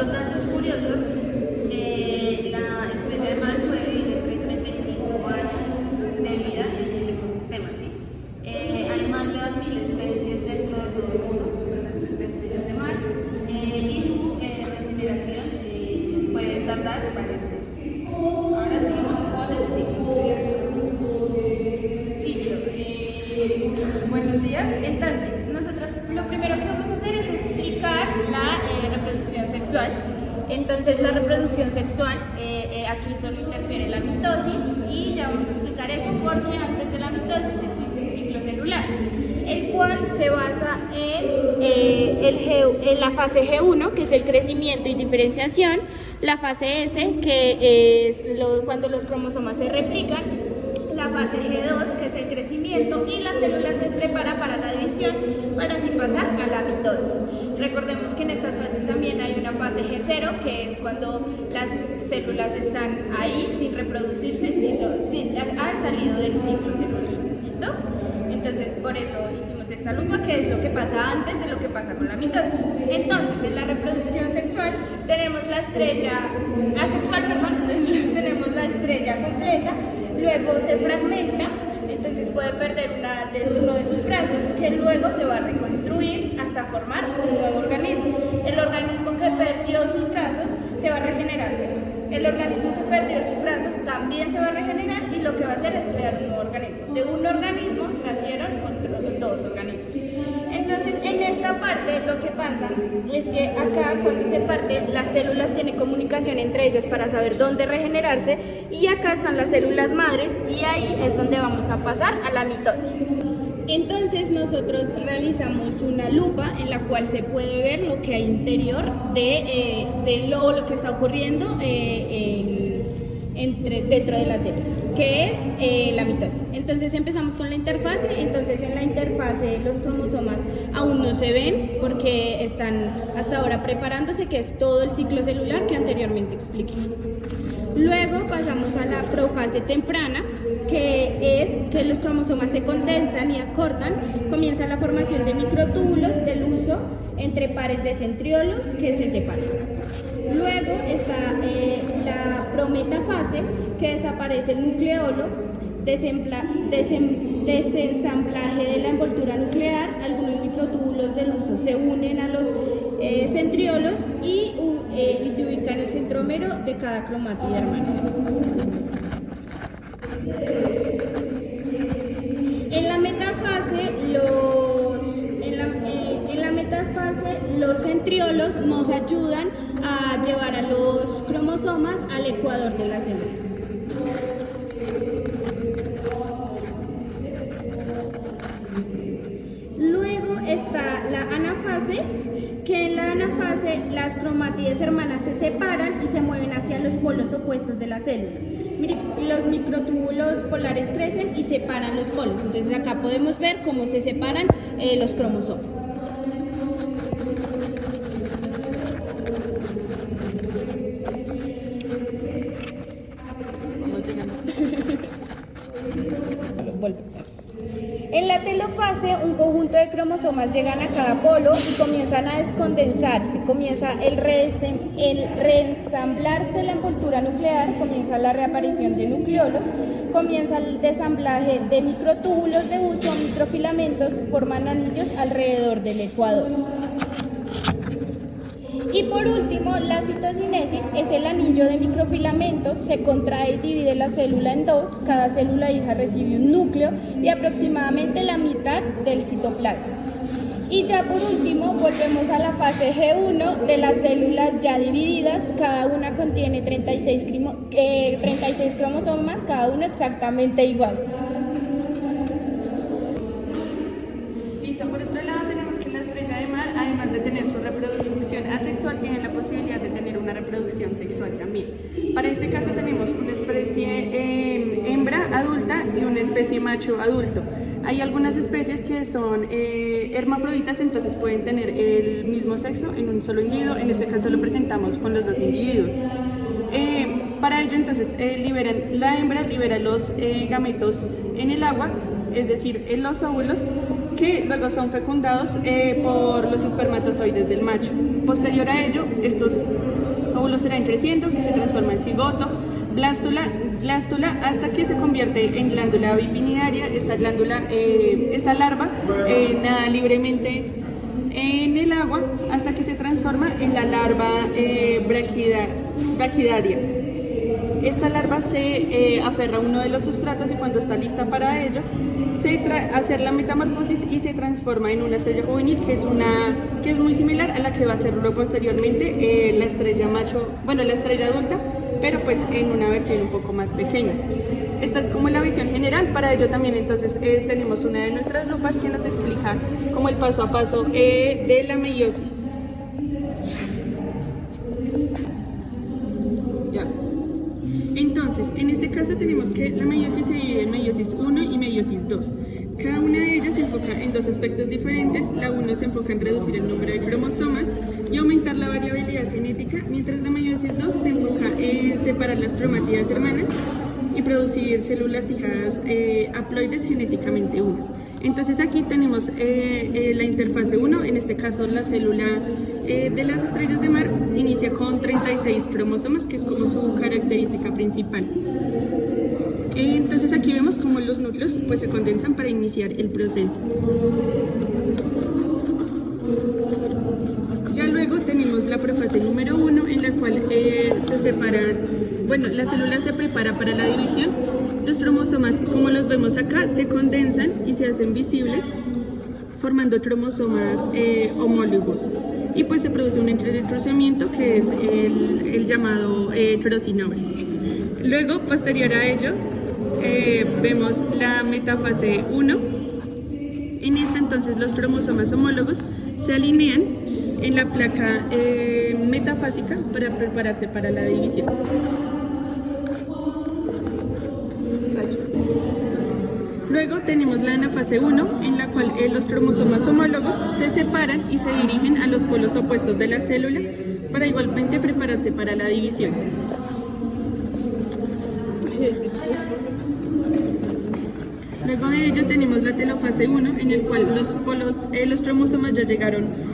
Otros datos curiosos, la estrella de mar puede vivir entre 35 años de vida en el ecosistema, ¿sí? Hay más de 2000 especies dentro de todo el mundo de estrellas de mar y su regeneración puede tardar varias veces. Ahora seguimos con el ciclo solar. Listo. Buenos días. Entonces, nosotros lo primero que vamos a hacer es explicar la reproducción sexual. Entonces, la reproducción sexual, aquí solo interfiere la mitosis y ya vamos a explicar eso porque antes de la mitosis existe un ciclo celular, el cual se basa en la fase G1, que es el crecimiento y diferenciación, la fase S, que es cuando los cromosomas se replican, la fase G2, que es el crecimiento, y la célula se prepara para la división para así pasar a la mitosis. Recordemos que en estas fases también hay una fase G0, que es cuando las células están ahí sin reproducirse, han salido del ciclo celular. ¿Listo? Entonces, por eso hicimos esta lupa, que es lo que pasa antes de lo que pasa con la mitosis. Entonces, en la reproducción sexual tenemos la estrella asexual, tenemos la estrella completa, luego se fragmenta, entonces puede perder uno de sus brazos, que luego se va a reconstruir hasta formar un nuevo organismo. El organismo que perdió sus brazos se va a regenerar. El organismo que perdió sus brazos también se va a regenerar y lo que va a hacer es crear un nuevo organismo. De un organismo nacieron otros dos organismos. Entonces, en esta parte lo que pasa es que acá cuando se parte, las células tienen comunicación entre ellas para saber dónde regenerarse y acá están las células madres y ahí es donde vamos a pasar a la mitosis. Entonces nosotros realizamos una lupa en la cual se puede ver lo que hay interior de lo que está ocurriendo dentro de la célula, que es la mitosis. Entonces empezamos con la interfase. Entonces en la interfase los cromosomas aún no se ven porque están hasta ahora preparándose, que es todo el ciclo celular que anteriormente expliqué. Luego pasamos a la profase temprana, que es que los cromosomas se condensan y acortan. Comienza la formación de microtúbulos del uso entre pares de centriolos que se separan. Luego está la prometafase, que desaparece el nucleolo, desensamblaje de la envoltura nuclear, algunos microtúbulos del uso se unen a los centriolos y se ubican en el centrómero de cada cromátido hermano. En la metafase, los centriolos nos ayudan a llevar a los cromosomas al ecuador de la célula. Luego está la anafase, que en la anafase las cromátides hermanas se separan y se mueven hacia los polos opuestos de la célula. Los microtúbulos polares crecen y separan los polos. Entonces acá podemos ver cómo se separan los cromosomas. En la telofase, un conjunto de cromosomas llegan a cada polo y comienzan a descondensarse. Comienza el reensamblarse la envoltura nuclear, comienza la reaparición de nucleolos, comienza el desamblaje de microtúbulos de uso, microfilamentos forman anillos alrededor del ecuador. Y por último, la citocinesis es el anillo de microfilamentos, se contrae y divide la célula en dos, cada célula hija recibe un núcleo y aproximadamente la mitad del citoplasma. Y ya por último, volvemos a la fase G1 de las células ya divididas, cada una contiene 36 cromosomas, cada uno exactamente igual. Por otro lado, tenemos que la estrella de mar, además de tener su reproducción asexual, tiene la posibilidad de tener una reproducción sexual también. Para este caso tenemos una especie hembra adulta y una especie macho adulto. Hay algunas especies que son hermafroditas, entonces pueden tener el mismo sexo en un solo individuo. En este caso lo presentamos con los dos individuos. Para ello, entonces, la hembra libera los gametos en el agua, es decir, en los óvulos, que luego son fecundados por los espermatozoides del macho. Posterior a ello, estos óvulos serán creciendo, que se transforma en cigoto, blástula, hasta que se convierte en glándula bipinidaria. Esta larva nada libremente en el agua hasta que se transforma en la larva braquidaria. Esta larva se aferra a uno de los sustratos y cuando está lista para ello, hace la metamorfosis y se transforma en una estrella juvenil que es muy similar a la que va a ser posteriormente la estrella adulta, pero pues en una versión un poco más pequeña. Esta es como la visión general. Para ello también entonces tenemos una de nuestras lupas que nos explica como el paso a paso de la meiosis. Ya. Entonces, en este caso tenemos que la meiosis se divide en meiosis 1 y meiosis 2. Cada una de ellas se enfoca en dos aspectos diferentes. La 1 se enfoca en reducir el número de cromosomas y aumentar la variabilidad genética, mientras la meiosis 2 se enfoca en separar las cromátidas hermanas y producir células hijas haploides genéticamente unas. Entonces aquí tenemos la interfase 1, en este caso la célula de las estrellas de mar inicia con 36 cromosomas, que es como su característica principal. Entonces aquí vemos cómo los núcleos pues se condensan para iniciar el proceso. Ya luego tenemos la profase número 1, en la cual se separan, la célula se prepara para la división. Los cromosomas, como los vemos acá, se condensan y se hacen visibles, formando cromosomas homólogos. Y pues se produce un entrecruzamiento que es el llamado crossing over. Luego, posterior a ello, vemos la metafase 1. En esta entonces los cromosomas homólogos se alinean en la placa metafásica para prepararse para la división. Luego tenemos la anafase 1, en la cual los cromosomas homólogos se separan y se dirigen a los polos opuestos de la célula para igualmente prepararse para la división. Luego de ello tenemos la telofase 1, en el cual los cromosomas ya llegaron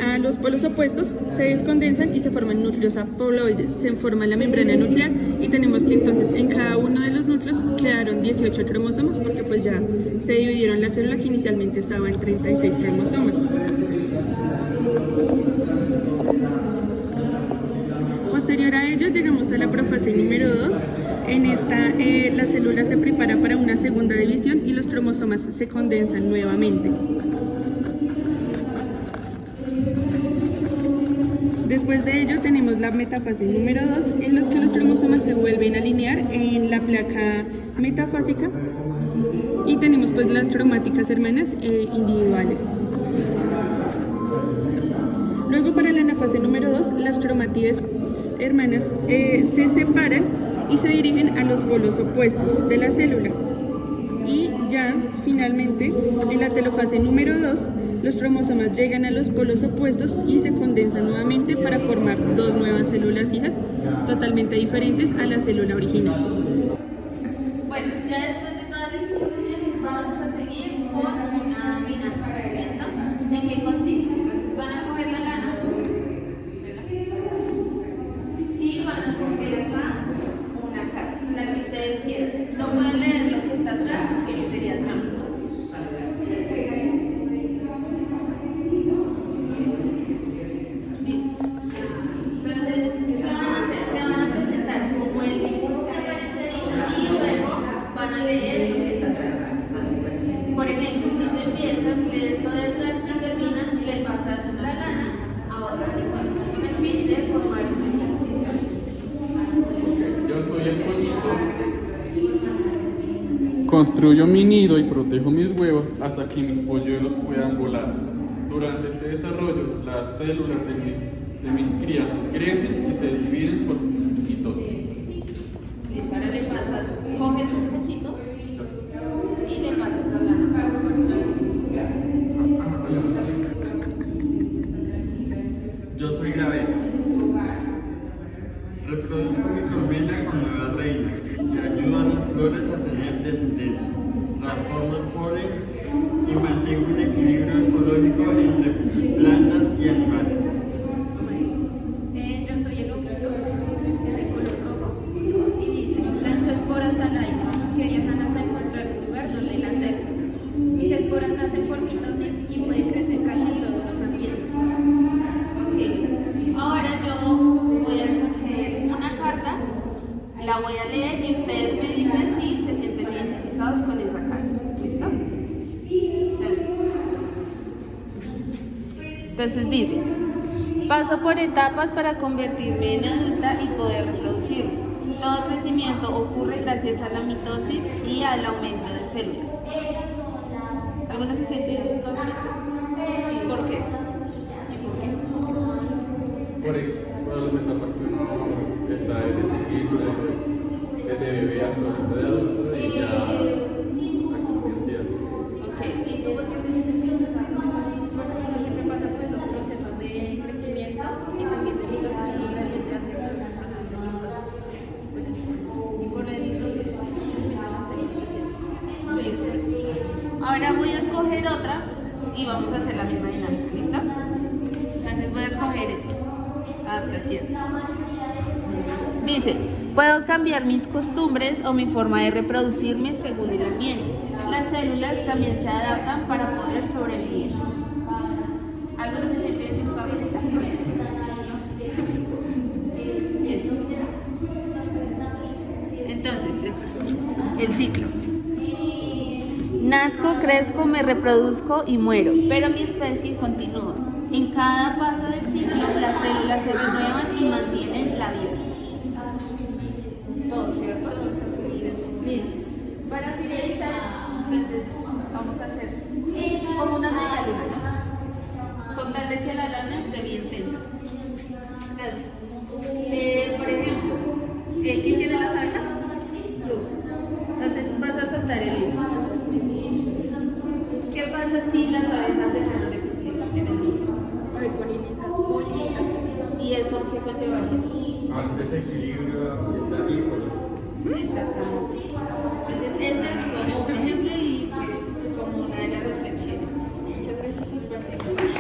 a los polos opuestos, se descondensan y se forman núcleos haploides, se forma la membrana nuclear y tenemos que entonces en cada uno de los núcleos quedaron 18 cromosomas porque pues ya se dividieron la célula que inicialmente estaba en 36 cromosomas. Posterior a ello llegamos a la profase número 2. En esta la célula se prepara para una segunda división y los cromosomas se condensan nuevamente. Después de ello tenemos la metafase número 2, en los que los cromosomas se vuelven a alinear en la placa metafásica y tenemos pues las cromáticas hermanas individuales. Luego para la anafase número 2, las cromátides hermanas se separan y se dirigen a los polos opuestos de la célula. Y ya finalmente en la telofase número 2, los cromosomas llegan a los polos opuestos y se condensan nuevamente para formar dos nuevas células hijas totalmente diferentes a la célula original. Bueno, ya después de toda la introducción vamos a seguir con una dinámica. ¿Listo? ¿En qué consiste? Entonces van a coger la lana y van a coger acá una carta, la que ustedes quieran. No pueden leer lo que está atrás, que sería trampa. Por ejemplo, si tú empiezas, lees todo detrás y terminas y le pasas la lana a otra persona con el fin de formar un pequeño cristal. Yo soy el pollito. Construyo mi nido y protejo mis huevos hasta que mis polluelos puedan volar. Durante este desarrollo, las células de mis crías crecen y se dividen por mitosis. Listo, ahora le pasas, coges un cachito y le pasas la lana. Yo soy Gravel. Reproduzco mi colmena con nuevas reinas y ayudo a las flores a tener descendencia. Transformo el polen y mantengo un equilibrio ecológico entre plantas y animales. Yo soy el honguito, de color rojo, y dice, lanzo esporas al aire, que viajan hasta encontrar un lugar donde nacer. Mis esporas nacen por mitosis y pueden crecer casi en todos los ambientes. Ok, ahora yo voy a escoger una carta, la voy a leer y ustedes me dicen si se sienten identificados con esa carta. ¿Listo? Entonces dice, paso por etapas para convertirme en adulta y poder reproducirme. Todo crecimiento ocurre gracias a la mitosis y al aumento de células. ¿Alguno se siente identificado con esto? ¿Por qué? ¿Y por qué? Por la etapa que uno está desde chiquito, desde bebé hasta ahorita de adulto y ya a la universidad. Ok, ¿y tú por qué te sientes identificado? Porque uno siempre pasa por esos procesos de crecimiento y también de mitosis, uno realmente hace todos esos procesos de mitosis. Y por el proceso de crecimiento de la célula. Listo. Ahora voy a escoger otra y vamos a hacer la misma dinámica, ¿listo? Entonces voy a escoger esta. Adaptación. Dice, puedo cambiar mis costumbres o mi forma de reproducirme según el ambiente. Las células también se adaptan para poder sobrevivir. ¿Alguno se siente identificado con esta? Esto. Entonces, el ciclo. Nazco, crezco, me reproduzco y muero, pero mi especie continúa. En cada paso del ciclo, las células se renuevan y mantienen la vida. Todo, ¿cierto? Listo. Para finalizar, entonces, vamos a hacer como una media luna, ¿no? Con tal de que la lana esté bien tensa. Entonces, por ejemplo, ¿quién tiene las abejas? Tú. Entonces, vas a soltar el hilo. ¿Qué pasa si las abejas dejan de existir en el mundo? Polinización. ¿Y eso qué conllevaría? Al desequilibrio ambiental y ecológico. Exactamente. Entonces, ese es como un ejemplo y pues como una de las reflexiones. Muchas gracias por participar.